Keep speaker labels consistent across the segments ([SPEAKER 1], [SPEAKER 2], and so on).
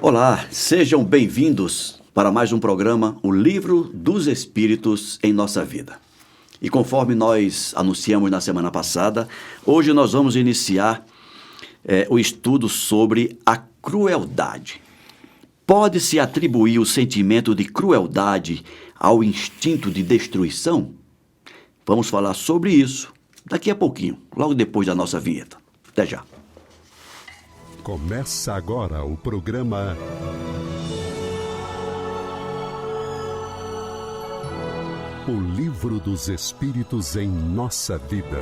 [SPEAKER 1] Olá, sejam bem-vindos para mais um programa, O Livro dos Espíritos em Nossa Vida. E conforme nós anunciamos na semana passada, hoje nós vamos iniciar o estudo sobre a crueldade. Pode-se atribuir o sentimento de crueldade ao instinto de destruição? Vamos falar sobre isso daqui a pouquinho, logo depois da nossa vinheta. Até já.
[SPEAKER 2] Começa agora o programa O Livro dos Espíritos em Nossa Vida.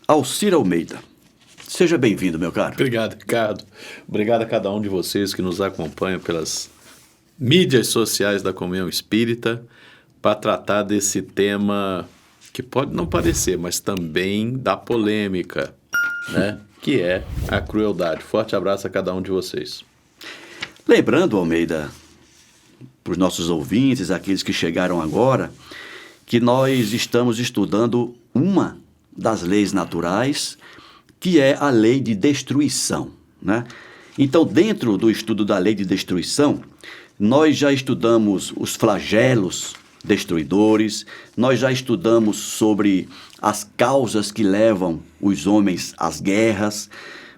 [SPEAKER 1] Alcir Almeida, seja bem-vindo, meu caro.
[SPEAKER 3] Obrigado, Ricardo. Obrigado a cada um de vocês que nos acompanha pelas mídias sociais da Comunhão Espírita para tratar desse tema que pode não parecer, mas também dá polêmica, né? Que é a crueldade. Forte abraço a cada um de vocês.
[SPEAKER 1] Lembrando, Almeida, para os nossos ouvintes, aqueles que chegaram agora, que nós estamos estudando uma das leis naturais, que é a lei de destruição, né? Então, dentro do estudo da lei de destruição, nós já estudamos os flagelos destruidores, nós já estudamos sobre as causas que levam os homens às guerras,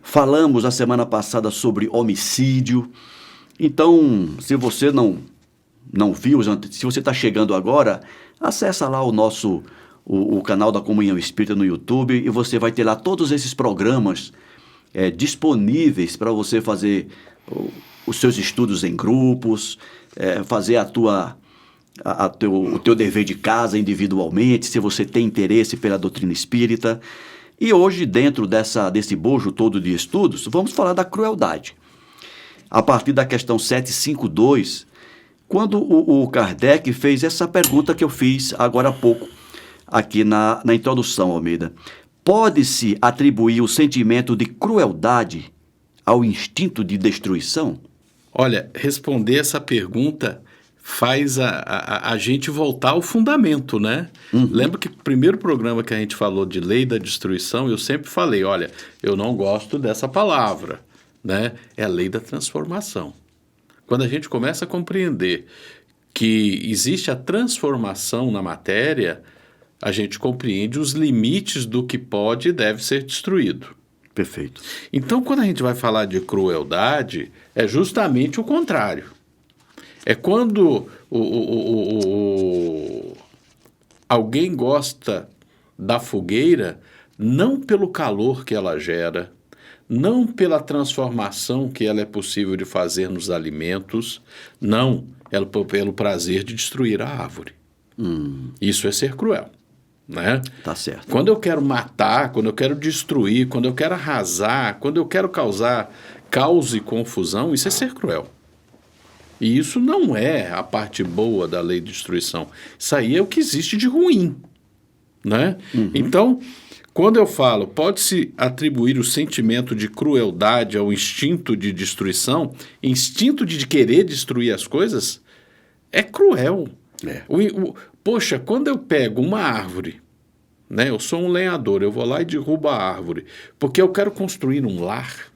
[SPEAKER 1] falamos a semana passada sobre homicídio. Então, se você não viu, se você está chegando agora, acessa lá o canal da Comunhão Espírita no YouTube e você vai ter lá todos esses programas disponíveis para você fazer os seus estudos em grupos, fazer o teu dever de casa individualmente, se você tem interesse pela doutrina espírita. E hoje, dentro desse bojo todo de estudos, vamos falar da crueldade. A partir da questão 752, quando o Kardec fez essa pergunta que eu fiz agora há pouco, aqui na introdução, Almeida. Pode-se atribuir o sentimento de crueldade ao instinto de destruição?
[SPEAKER 3] Olha, responder essa pergunta faz a gente voltar ao fundamento, né? Lembra que o primeiro programa que a gente falou de lei da destruição, eu sempre falei, olha, eu não gosto dessa palavra, né? É a lei da transformação. Quando a gente começa a compreender que existe a transformação na matéria, a gente compreende os limites do que pode e deve ser destruído.
[SPEAKER 1] Perfeito.
[SPEAKER 3] Então, quando a gente vai falar de crueldade, é justamente o contrário. É quando alguém gosta da fogueira não pelo calor que ela gera, não pela transformação que ela é possível de fazer nos alimentos, não, pelo prazer de destruir a árvore. Isso é ser cruel, né?
[SPEAKER 1] Tá certo.
[SPEAKER 3] Quando eu quero matar, quando eu quero destruir, quando eu quero arrasar, quando eu quero causar caos e confusão, isso é ser cruel. E isso não é a parte boa da lei de destruição. Isso aí é o que existe de ruim, né? Então, quando eu falo, pode-se atribuir o sentimento de crueldade ao instinto de destruição, instinto de querer destruir as coisas, é cruel. Poxa, quando eu pego uma árvore, né, eu sou um lenhador, eu vou lá e derrubo a árvore, porque eu quero construir um lar,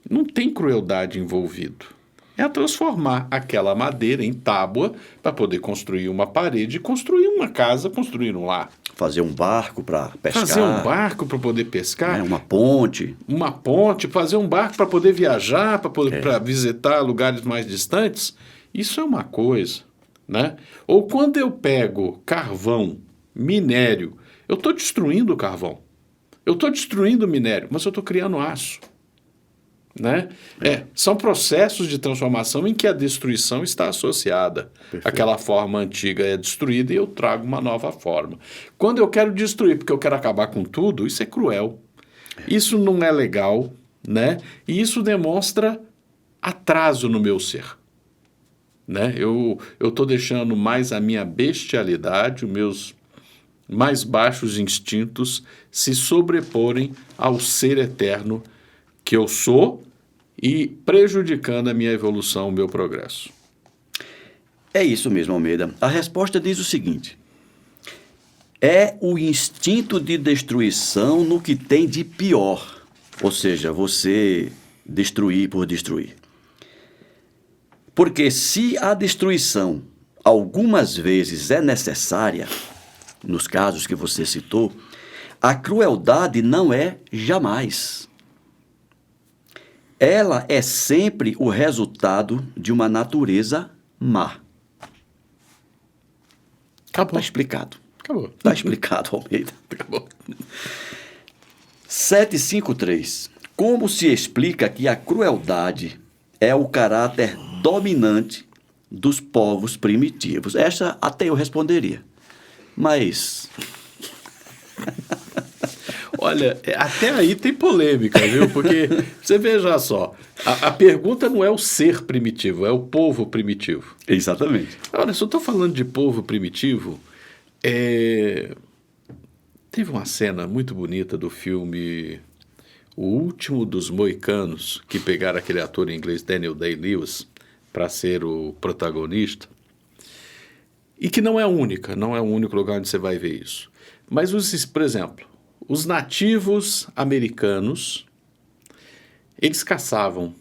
[SPEAKER 3] não tem crueldade envolvido. É transformar aquela madeira em tábua para poder construir uma parede, construir uma casa, construir um lar.
[SPEAKER 1] Fazer um barco para pescar.
[SPEAKER 3] Fazer um barco para poder pescar.
[SPEAKER 1] Uma ponte.
[SPEAKER 3] Uma ponte, fazer um barco para poder viajar, para visitar lugares mais distantes. Isso é uma coisa, né? Ou quando eu pego carvão, minério, eu estou destruindo o carvão. Eu estou destruindo o minério, mas eu estou criando aço. Né? São processos de transformação em que a destruição está associada. Perfeito. Aquela forma antiga é destruída e eu trago uma nova forma. Quando eu quero destruir porque eu quero acabar com tudo, isso é cruel. Isso não é legal, né? E isso demonstra atraso no meu ser. Né? Eu estou deixando mais a minha bestialidade, os meus mais baixos instintos se sobreporem ao ser eterno que eu sou e prejudicando a minha evolução, o meu progresso.
[SPEAKER 1] É isso mesmo, Almeida. A resposta diz o seguinte: é o instinto de destruição no que tem de pior. Ou seja, você destruir por destruir. Porque se a destruição algumas vezes é necessária, nos casos que você citou, a crueldade não é jamais. Ela é sempre o resultado de uma natureza má.
[SPEAKER 3] Acabou.
[SPEAKER 1] Está explicado.
[SPEAKER 3] Acabou.
[SPEAKER 1] Está explicado, Almeida.
[SPEAKER 3] Acabou.
[SPEAKER 1] 753. Como se explica que a crueldade é o caráter dominante dos povos primitivos? Essa até eu responderia. Mas
[SPEAKER 3] Olha, até aí tem polêmica, viu? Porque você veja só, a pergunta não é o ser primitivo, é o povo primitivo.
[SPEAKER 1] exatamente.
[SPEAKER 3] Olha, se eu estou falando de povo primitivo, teve uma cena muito bonita do filme O Último dos Moicanos, que pegaram aquele ator inglês Daniel Day-Lewis para ser o protagonista, e que não é única, não é o único lugar onde você vai ver isso. Mas, por exemplo, os nativos americanos, eles caçavam,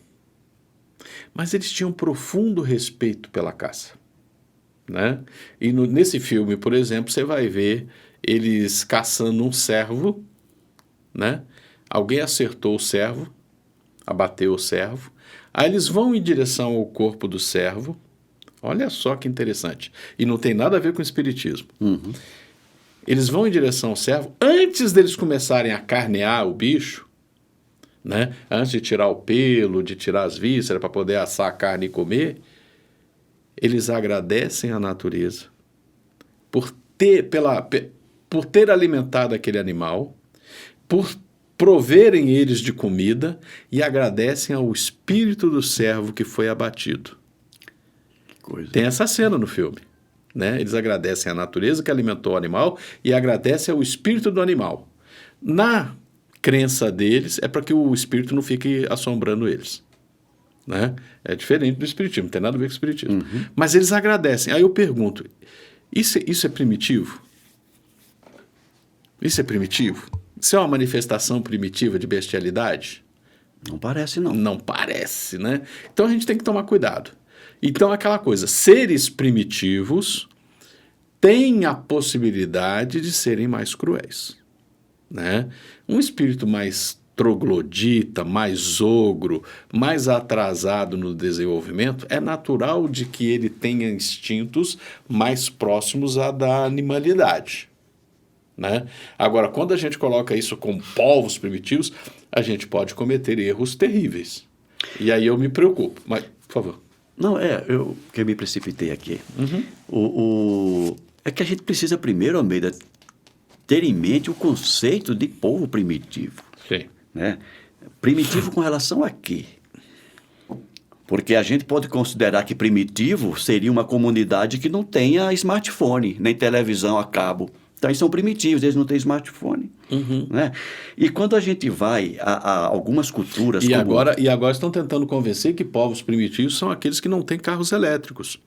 [SPEAKER 3] mas eles tinham profundo respeito pela caça, né? E nesse filme, por exemplo, você vai ver eles caçando um cervo, né? Alguém acertou o cervo, abateu o cervo, aí eles vão em direção ao corpo do cervo. Olha só que interessante. E não tem nada a ver com espiritismo.
[SPEAKER 1] Uhum.
[SPEAKER 3] Eles vão em direção ao cervo, antes deles começarem a carnear o bicho, né? Antes de tirar o pelo, de tirar as vísceras para poder assar a carne e comer, eles agradecem à natureza por ter alimentado aquele animal, por proverem eles de comida, e agradecem ao espírito do servo que foi abatido.
[SPEAKER 1] Que coisa.
[SPEAKER 3] Tem essa cena no filme, né? Eles agradecem à natureza que alimentou o animal e agradecem ao espírito do animal. Na crença deles, é para que o espírito não fique assombrando eles, né? É diferente do espiritismo, não tem nada a ver com o espiritismo.
[SPEAKER 1] Uhum.
[SPEAKER 3] Mas eles agradecem. Aí eu pergunto, isso é primitivo? Isso é primitivo? Isso é uma manifestação primitiva de bestialidade?
[SPEAKER 1] Não parece, não.
[SPEAKER 3] Não parece, né? Então a gente tem que tomar cuidado. Então aquela coisa, seres primitivos têm a possibilidade de serem mais cruéis, né? Um espírito mais troglodita, mais ogro, mais atrasado no desenvolvimento, é natural de que ele tenha instintos mais próximos à da animalidade, né? Agora, quando a gente coloca isso com povos primitivos, a gente pode cometer erros terríveis. E aí eu me preocupo. Mas, por favor.
[SPEAKER 1] Não, eu que me precipitei aqui.
[SPEAKER 3] Uhum.
[SPEAKER 1] É que a gente precisa primeiro, Almeida, ter em mente o conceito de povo primitivo.
[SPEAKER 3] Sim.
[SPEAKER 1] Né? Primitivo com relação a quê? Porque a gente pode considerar que primitivo seria uma comunidade que não tenha smartphone, nem televisão a cabo. Então, eles são primitivos, eles não têm smartphone.
[SPEAKER 3] Uhum.
[SPEAKER 1] Né? E quando a gente vai a algumas culturas...
[SPEAKER 3] E agora estão tentando convencer que povos primitivos são aqueles que não têm carros elétricos.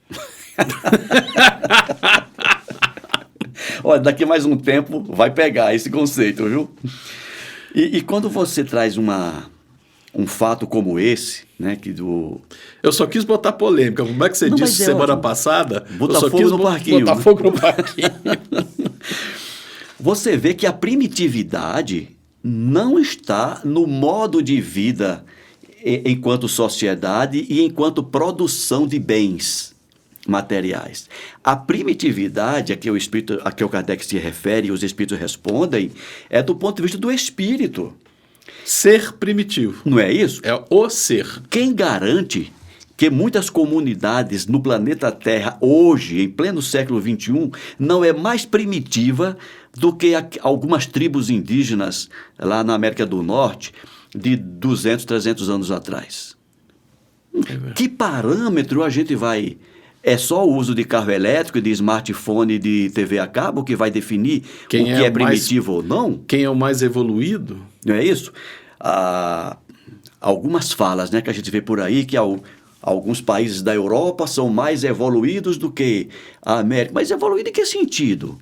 [SPEAKER 1] Olha, daqui mais um tempo vai pegar esse conceito, viu? E quando você traz um fato como esse, né,
[SPEAKER 3] Eu só quis botar polêmica. Como é que você disse semana passada?
[SPEAKER 1] Botar fogo no parquinho.
[SPEAKER 3] Botar fogo no parquinho.
[SPEAKER 1] Você vê que a primitividade não está no modo de vida enquanto sociedade e enquanto produção de bens materiais. A primitividade a que o Kardec se refere e os espíritos respondem é do ponto de vista do espírito.
[SPEAKER 3] Ser primitivo.
[SPEAKER 1] Não é isso?
[SPEAKER 3] É o ser.
[SPEAKER 1] Quem garante que muitas comunidades no planeta Terra, hoje, em pleno século XXI, não é mais primitiva do que algumas tribos indígenas lá na América do Norte de 200, 300 anos atrás? Que parâmetro a gente vai... É só o uso de carro elétrico, de smartphone, de TV a cabo que vai definir o que é primitivo ou não?
[SPEAKER 3] Quem é o mais evoluído?
[SPEAKER 1] Não é isso? Algumas falas, né, que a gente vê por aí, que alguns países da Europa são mais evoluídos do que a América. Mas evoluído em que sentido?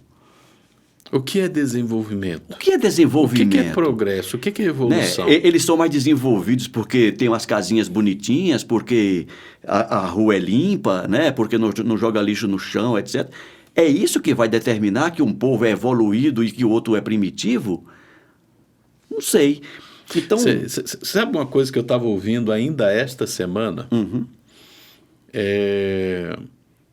[SPEAKER 3] O que é desenvolvimento?
[SPEAKER 1] O que é
[SPEAKER 3] O
[SPEAKER 1] desenvolvimento?
[SPEAKER 3] que é progresso? O que é evolução?
[SPEAKER 1] Né? Eles são mais desenvolvidos porque tem umas casinhas bonitinhas, porque a rua é limpa, né? Porque não joga lixo no chão, etc. É isso que vai determinar que um povo é evoluído e que o outro é primitivo? Não sei. Então,
[SPEAKER 3] Sabe uma coisa que eu estava ouvindo ainda esta semana?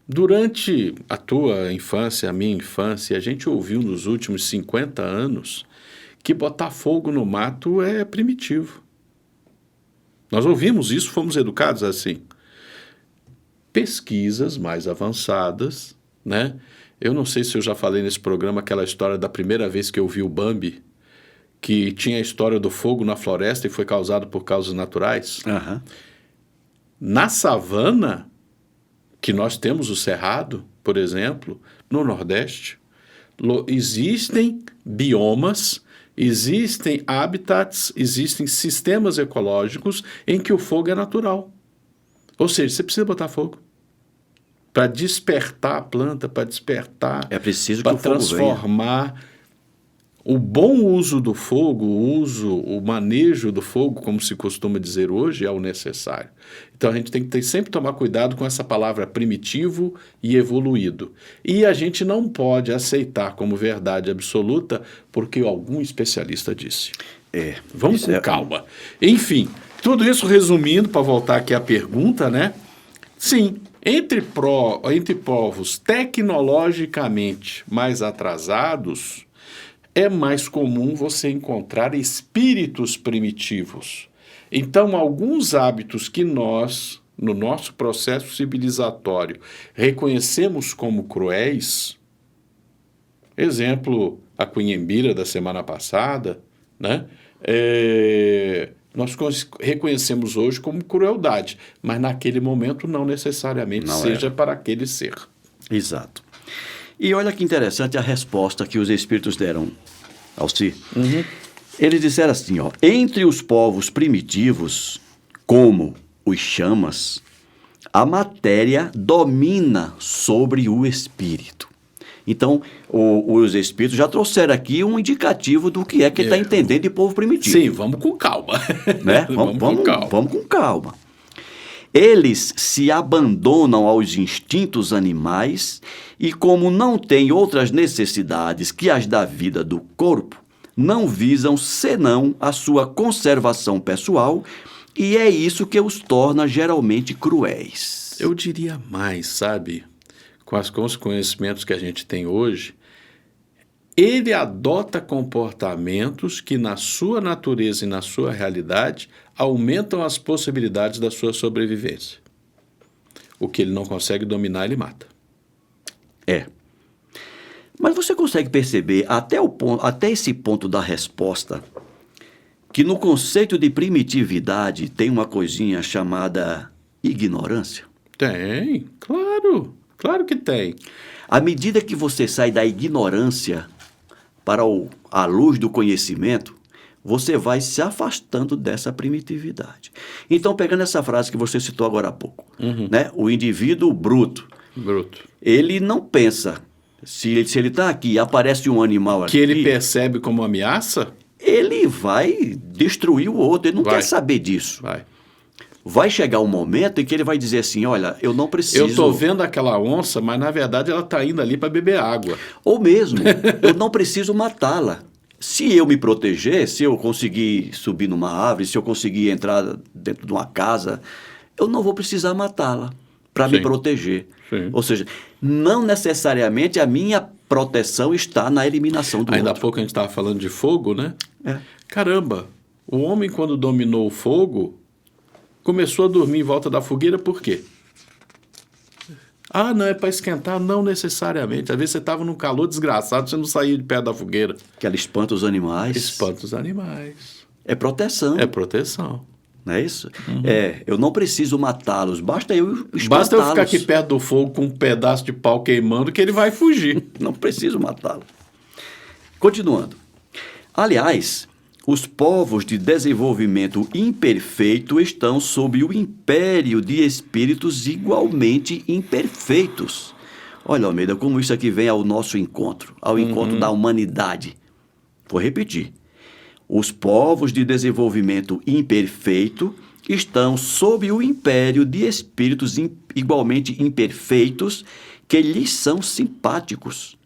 [SPEAKER 3] Durante a tua infância, a minha infância, a gente ouviu nos últimos 50 anos que botar fogo no mato é primitivo. Nós ouvimos isso, fomos educados assim. Pesquisas mais avançadas, né? Eu não sei se eu já falei nesse programa aquela história da primeira vez que eu vi o Bambi, que tinha a história do fogo na floresta e foi causado por causas naturais. Na savana, que nós temos o cerrado, por exemplo, no Nordeste, existem biomas, existem habitats, existem sistemas ecológicos em que o fogo é natural. Ou seja, você precisa botar fogo para despertar a planta, para despertar,
[SPEAKER 1] é preciso que
[SPEAKER 3] para
[SPEAKER 1] o fogo
[SPEAKER 3] transformar. O bom uso do fogo, o manejo do fogo, como se costuma dizer hoje, é o necessário. Então a gente tem que sempre tomar cuidado com essa palavra primitivo e evoluído. E a gente não pode aceitar como verdade absoluta porque algum especialista disse. Vamos com calma. Enfim, tudo isso resumindo, para voltar aqui à pergunta, né? Sim, entre povos tecnologicamente mais atrasados, é mais comum você encontrar espíritos primitivos. Então, alguns hábitos que nós, no nosso processo civilizatório, reconhecemos como cruéis, exemplo, a cunhambira da semana passada, né? Nós reconhecemos hoje como crueldade, mas naquele momento não necessariamente seja para aquele ser.
[SPEAKER 1] Exato. E olha que interessante a resposta que os espíritos deram, Alci. Eles disseram assim, entre os povos primitivos, como os chamas, a matéria domina sobre o espírito. Então, os espíritos já trouxeram aqui um indicativo do que é que ele está entendendo de povo primitivo.
[SPEAKER 3] Sim, vamos com calma.
[SPEAKER 1] Né? Vamos com calma. Eles se abandonam aos instintos animais e, como não têm outras necessidades que as da vida do corpo, não visam senão a sua conservação pessoal, e é isso que os torna geralmente cruéis.
[SPEAKER 3] Eu diria mais, sabe? Com os conhecimentos que a gente tem hoje, ele adota comportamentos que, na sua natureza e na sua realidade, aumentam as possibilidades da sua sobrevivência. O que ele não consegue dominar, ele mata.
[SPEAKER 1] Mas você consegue perceber, até esse ponto da resposta, que no conceito de primitividade tem uma coisinha chamada ignorância?
[SPEAKER 3] Tem, claro que tem.
[SPEAKER 1] À medida que você sai da ignorância para a luz do conhecimento, você vai se afastando dessa primitividade. Então, pegando essa frase que você citou agora há pouco, né? O indivíduo bruto, ele não pensa, se ele está aqui e aparece um animal aqui...
[SPEAKER 3] Que ele percebe como ameaça?
[SPEAKER 1] Ele vai destruir o outro, ele não quer saber disso. Vai chegar um momento em que ele vai dizer assim, olha, eu não preciso...
[SPEAKER 3] Eu estou vendo aquela onça, mas na verdade ela está indo ali para beber água.
[SPEAKER 1] Ou mesmo, eu não preciso matá-la. Se eu me proteger, se eu conseguir subir numa árvore, se eu conseguir entrar dentro de uma casa, eu não vou precisar matá-la para me proteger. Ou seja, não necessariamente a minha proteção está na eliminação do outro.
[SPEAKER 3] Ainda há pouco a gente estava falando de fogo, né? Caramba, o homem quando dominou o fogo, começou a dormir em volta da fogueira por quê? Não, é para esquentar? Não necessariamente. Às vezes você estava num calor desgraçado, você não saía de perto da fogueira.
[SPEAKER 1] Que ela espanta os animais.
[SPEAKER 3] Espanta os animais.
[SPEAKER 1] É proteção.
[SPEAKER 3] É proteção.
[SPEAKER 1] Não é isso? Eu não preciso matá-los, basta eu espantá-los.
[SPEAKER 3] Basta eu ficar aqui perto do fogo com um pedaço de pau queimando que ele vai fugir.
[SPEAKER 1] Não preciso matá-lo. Continuando. Aliás, os povos de desenvolvimento imperfeito estão sob o império de espíritos igualmente imperfeitos. Olha, Almeida, como isso aqui vem ao nosso encontro, ao encontro da humanidade. Vou repetir. Os povos de desenvolvimento imperfeito estão sob o império de espíritos igualmente imperfeitos que lhes são simpáticos,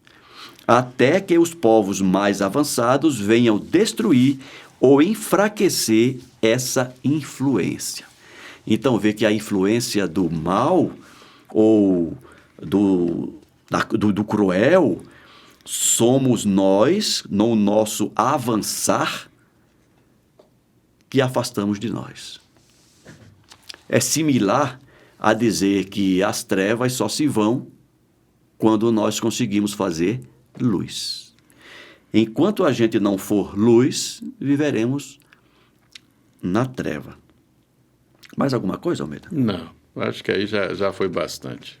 [SPEAKER 1] até que os povos mais avançados venham destruir ou enfraquecer essa influência. Então, vê que a influência do mal ou do cruel somos nós, no nosso avançar, que afastamos de nós. É similar a dizer que as trevas só se vão quando nós conseguimos fazer luz. Enquanto a gente não for luz, viveremos na treva. Mais alguma coisa, Almeida?
[SPEAKER 3] Não, acho que aí já foi bastante.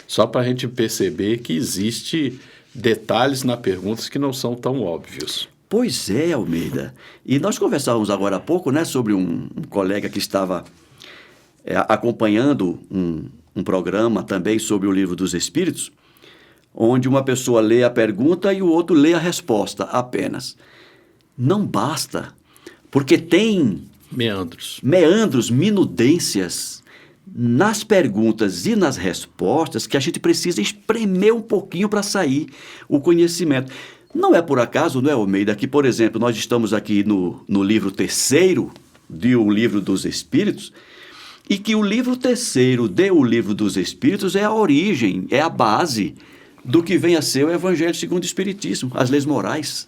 [SPEAKER 3] Só para a gente perceber que existe detalhes na pergunta que não são tão óbvios.
[SPEAKER 1] Pois é, Almeida. E nós conversávamos agora há pouco, né, sobre um colega que estava acompanhando um programa também sobre o Livro dos Espíritos, onde uma pessoa lê a pergunta e o outro lê a resposta apenas. Não basta, porque tem meandros, minudências nas perguntas e nas respostas que a gente precisa espremer um pouquinho para sair o conhecimento. Não é por acaso, não é, Almeida, que, por exemplo, nós estamos aqui no livro 3º do Livro dos Espíritos, e que o livro 3º do Livro dos Espíritos é a origem, é a base do que vem a ser o Evangelho segundo o Espiritismo, as leis morais.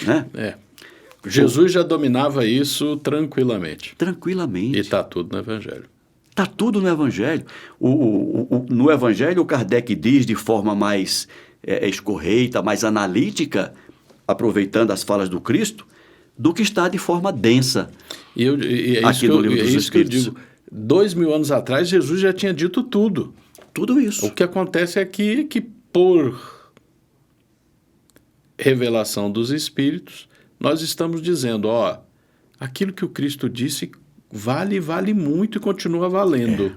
[SPEAKER 1] Né?
[SPEAKER 3] Jesus já dominava isso tranquilamente.
[SPEAKER 1] Tranquilamente.
[SPEAKER 3] E está tudo no Evangelho.
[SPEAKER 1] Está tudo no Evangelho. No Evangelho, o Kardec diz de forma mais escorreita, mais analítica, aproveitando as falas do Cristo, do que está de forma densa aqui no Livro dos Espíritos. Que eu digo.
[SPEAKER 3] 2000 anos atrás, Jesus já tinha dito tudo.
[SPEAKER 1] Tudo isso.
[SPEAKER 3] O que acontece aqui é que, por revelação dos Espíritos, nós estamos dizendo, aquilo que o Cristo disse vale muito e continua valendo.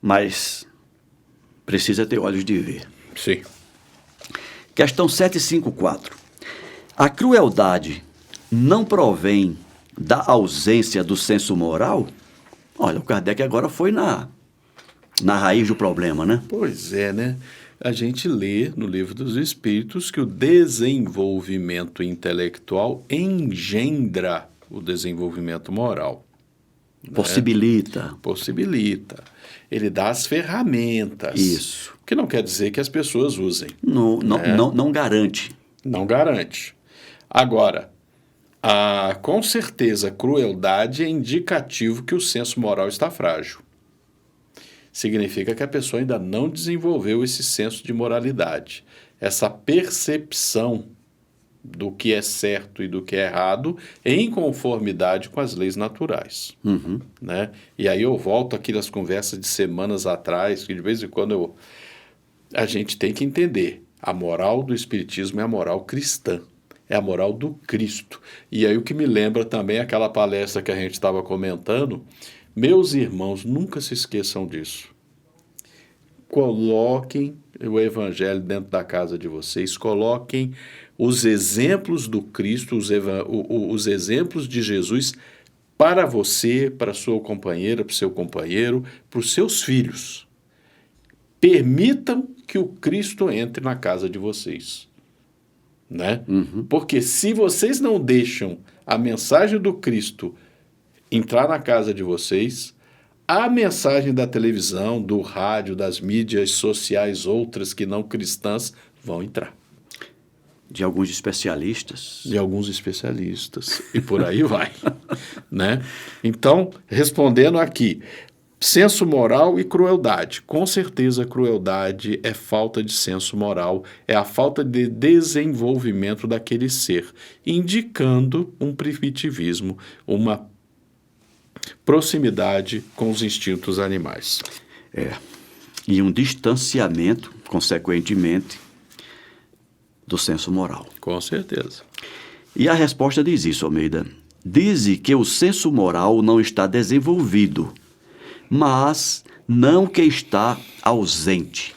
[SPEAKER 1] Mas precisa ter olhos de ver.
[SPEAKER 3] Sim.
[SPEAKER 1] Questão 754. A crueldade não provém da ausência do senso moral? Olha, o Kardec agora foi na raiz do problema, né?
[SPEAKER 3] Pois é, né? A gente lê no Livro dos Espíritos que o desenvolvimento intelectual engendra o desenvolvimento moral.
[SPEAKER 1] Possibilita.
[SPEAKER 3] Né? Possibilita. Ele dá as ferramentas.
[SPEAKER 1] Isso.
[SPEAKER 3] O que não quer dizer que as pessoas usem.
[SPEAKER 1] Não garante.
[SPEAKER 3] Não garante. Agora, com certeza, crueldade é indicativo que o senso moral está frágil. Significa que a pessoa ainda não desenvolveu esse senso de moralidade, essa percepção do que é certo e do que é errado em conformidade com as leis naturais.
[SPEAKER 1] Uhum.
[SPEAKER 3] Né? E aí eu volto aqui nas conversas de semanas atrás, que de vez em quando a gente tem que entender, a moral do Espiritismo é a moral cristã. É a moral do Cristo. E aí o que me lembra também aquela palestra que a gente estava comentando, meus irmãos, nunca se esqueçam disso. Coloquem o Evangelho dentro da casa de vocês, coloquem os exemplos do Cristo, os exemplos de Jesus para você, para a sua companheira, para o seu companheiro, para os seus filhos. Permitam que o Cristo entre na casa de vocês. Né?
[SPEAKER 1] Uhum.
[SPEAKER 3] Porque se vocês não deixam a mensagem do Cristo entrar na casa de vocês, a mensagem da televisão, do rádio, das mídias sociais, outras que não cristãs, vão entrar.
[SPEAKER 1] De alguns especialistas.
[SPEAKER 3] De alguns especialistas. E por aí vai. Né? Então, respondendo aqui, senso moral e crueldade. Com certeza, crueldade é falta de senso moral, é a falta de desenvolvimento daquele ser, indicando um primitivismo, uma proximidade com os instintos animais.
[SPEAKER 1] E um distanciamento, consequentemente, do senso moral.
[SPEAKER 3] Com certeza.
[SPEAKER 1] E a resposta diz isso, Almeida. Diz que o senso moral não está desenvolvido, mas não que está ausente.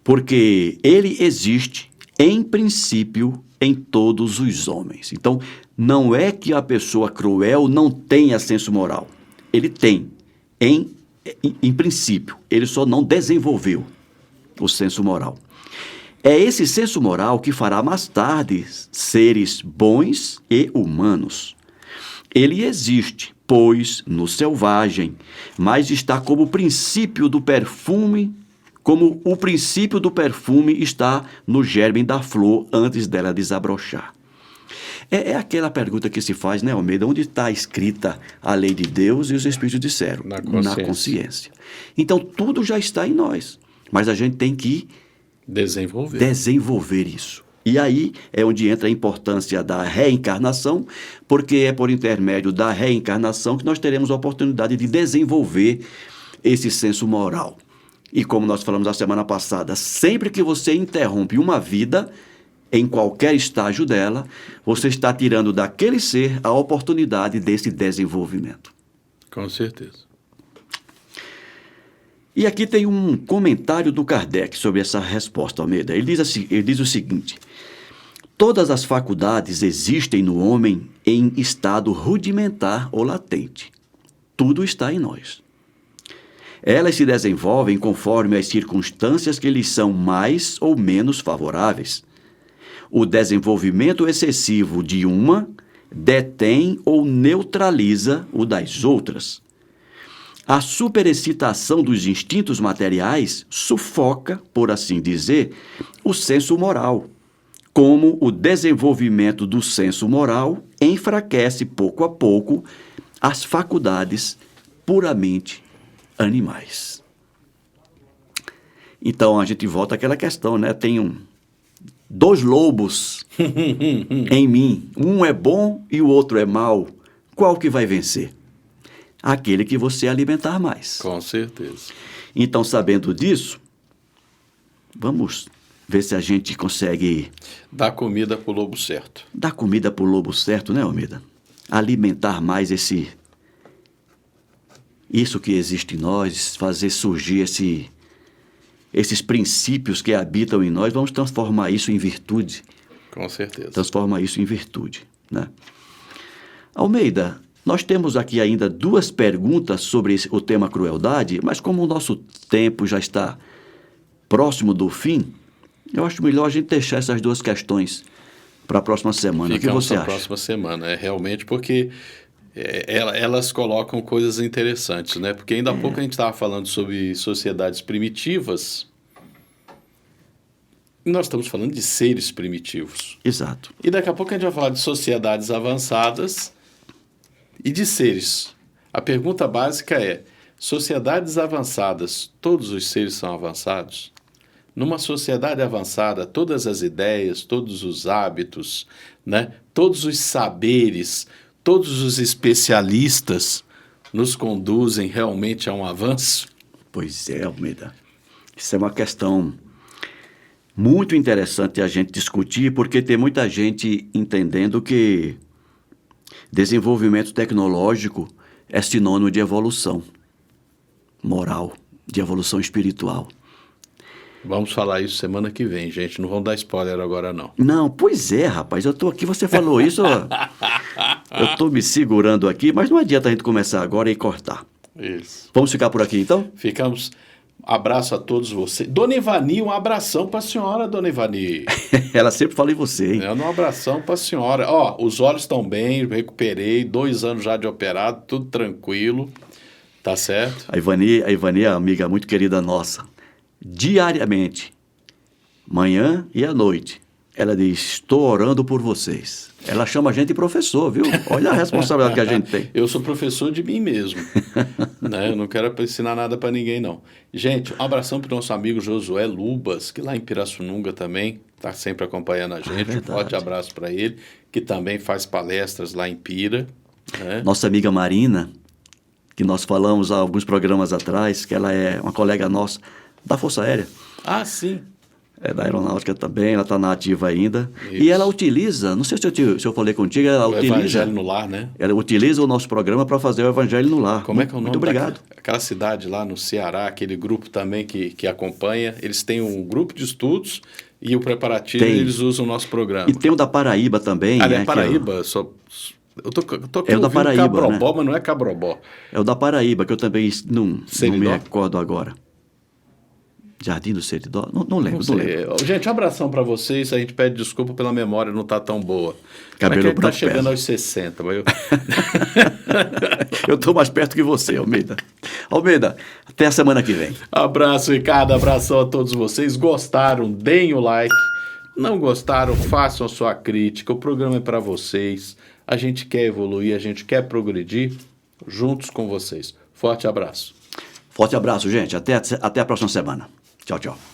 [SPEAKER 1] Porque ele existe, em princípio, em todos os homens. Então, não é que a pessoa cruel não tenha senso moral. Ele tem, em princípio. Ele só não desenvolveu o senso moral. É esse senso moral que fará mais tarde seres bons e humanos. Ele existe, pois, no selvagem, mas está como o princípio do perfume, como o princípio do perfume está no germe da flor antes dela desabrochar. É aquela pergunta que se faz, né, Almeida? Onde está escrita a lei de Deus e os Espíritos disseram? Na consciência. Então, tudo já está em nós, mas a gente tem que desenvolver isso. E aí é onde entra a importância da reencarnação, porque é por intermédio da reencarnação que nós teremos a oportunidade de desenvolver esse senso moral. E como nós falamos a semana passada, sempre que você interrompe uma vida, em qualquer estágio dela, você está tirando daquele ser a oportunidade desse desenvolvimento.
[SPEAKER 3] Com certeza.
[SPEAKER 1] E aqui tem um comentário do Kardec sobre essa resposta, Almeida. Ele diz o seguinte: todas as faculdades existem no homem em estado rudimentar ou latente. Tudo está em nós. Elas se desenvolvem conforme as circunstâncias que lhes são mais ou menos favoráveis. O desenvolvimento excessivo de uma detém ou neutraliza o das outras. A superexcitação dos instintos materiais sufoca, por assim dizer, o senso moral, como o desenvolvimento do senso moral enfraquece pouco a pouco as faculdades puramente animais. Então a gente volta àquela questão, né? Tem dois lobos em mim. Um é bom e o outro é mau. Qual que vai vencer? Aquele que você alimentar mais.
[SPEAKER 3] Com certeza.
[SPEAKER 1] Então, sabendo disso, vamos ver se a gente consegue
[SPEAKER 3] dar comida para o lobo certo.
[SPEAKER 1] Dar comida para o lobo certo, né, Almeida? Alimentar mais isso que existe em nós, fazer surgir esses princípios que habitam em nós, vamos transformar isso em virtude.
[SPEAKER 3] Com certeza.
[SPEAKER 1] Transformar isso em virtude, né? Almeida, nós temos aqui ainda 2 perguntas sobre o tema crueldade, mas como o nosso tempo já está próximo do fim, eu acho melhor a gente deixar essas 2 questões para a próxima semana.
[SPEAKER 3] Ficamos
[SPEAKER 1] o que você
[SPEAKER 3] na
[SPEAKER 1] acha?
[SPEAKER 3] Próxima semana, realmente, porque elas colocam coisas interessantes, né? Porque ainda há pouco a gente estava falando sobre sociedades primitivas, e nós estamos falando de seres primitivos.
[SPEAKER 1] Exato.
[SPEAKER 3] E daqui a pouco a gente vai falar de sociedades avançadas e de seres. A pergunta básica é: sociedades avançadas, todos os seres são avançados? Numa sociedade avançada, todas as ideias, todos os hábitos, né? Todos os saberes, todos os especialistas nos conduzem realmente a um avanço?
[SPEAKER 1] Pois é, Almeida. Isso é uma questão muito interessante a gente discutir, porque tem muita gente entendendo que desenvolvimento tecnológico é sinônimo de evolução moral, de evolução espiritual.
[SPEAKER 3] Vamos falar isso semana que vem, gente. Não vamos dar spoiler agora, não.
[SPEAKER 1] Não, pois é, rapaz. Eu estou aqui, você falou isso, ó. Eu estou me segurando aqui, mas não adianta a gente começar agora e cortar.
[SPEAKER 3] Isso.
[SPEAKER 1] Vamos ficar por aqui, então?
[SPEAKER 3] Ficamos. Abraço a todos vocês. Dona Ivani, um abração para a senhora, Dona Ivani.
[SPEAKER 1] Ela sempre fala em você, hein?
[SPEAKER 3] Um abração para a senhora. Ó, os olhos estão bem, recuperei, 2 anos já de operado, tudo tranquilo. Tá certo?
[SPEAKER 1] A Ivani é uma amiga muito querida nossa. Diariamente, manhã e à noite, ela diz: estou orando por vocês. Ela chama a gente de professor, viu? Olha a responsabilidade que a gente tem.
[SPEAKER 3] Eu sou professor de mim mesmo, né? Eu não quero ensinar nada para ninguém, não. Gente, um abração para o nosso amigo Josué Lubas, que lá em Pirassununga também está sempre acompanhando a gente. Um forte abraço para ele, que também faz palestras lá em Pira. Né?
[SPEAKER 1] Nossa amiga Marina, que nós falamos há alguns programas atrás, que ela é uma colega nossa da Força Aérea.
[SPEAKER 3] Ah, sim.
[SPEAKER 1] É da aeronáutica também, ela está na ativa ainda.
[SPEAKER 3] Isso.
[SPEAKER 1] E ela utiliza, não sei se eu falei contigo, ela
[SPEAKER 3] O
[SPEAKER 1] utiliza...
[SPEAKER 3] Evangelho no Lar, né?
[SPEAKER 1] Ela utiliza o nosso programa para fazer o Evangelho no Lar.
[SPEAKER 3] Como é que é o nome?
[SPEAKER 1] Muito obrigado.
[SPEAKER 3] Aquela cidade lá no Ceará, aquele grupo também que acompanha, eles têm um grupo de estudos e o preparativo eles usam o nosso programa.
[SPEAKER 1] E tem o da Paraíba também.
[SPEAKER 3] É Paraíba, eu tô aqui
[SPEAKER 1] É o da
[SPEAKER 3] ouvindo
[SPEAKER 1] Paraíba,
[SPEAKER 3] Cabrobó,
[SPEAKER 1] né?
[SPEAKER 3] mas não é Cabrobó.
[SPEAKER 1] É o da Paraíba, que eu também não me
[SPEAKER 3] Seridó?
[SPEAKER 1] recordo agora. Jardim do Seridó? Não lembro,
[SPEAKER 3] Não
[SPEAKER 1] não
[SPEAKER 3] sei.
[SPEAKER 1] lembro.
[SPEAKER 3] Gente, um abração para vocês. A gente pede desculpa pela memória não tá tão boa.
[SPEAKER 1] Cabelo
[SPEAKER 3] Como é que
[SPEAKER 1] branco
[SPEAKER 3] tá chegando
[SPEAKER 1] pesa.
[SPEAKER 3] aos 60, mas eu...
[SPEAKER 1] Eu estou mais perto que você, Almeida. Almeida, até a semana que vem.
[SPEAKER 3] Abraço, Ricardo. Abração a todos vocês. Gostaram? Deem o like. Não gostaram? Façam a sua crítica. O programa é para vocês. A gente quer evoluir, a gente quer progredir juntos com vocês. Forte abraço.
[SPEAKER 1] Forte abraço, gente. Até a próxima semana. Tchau, tchau.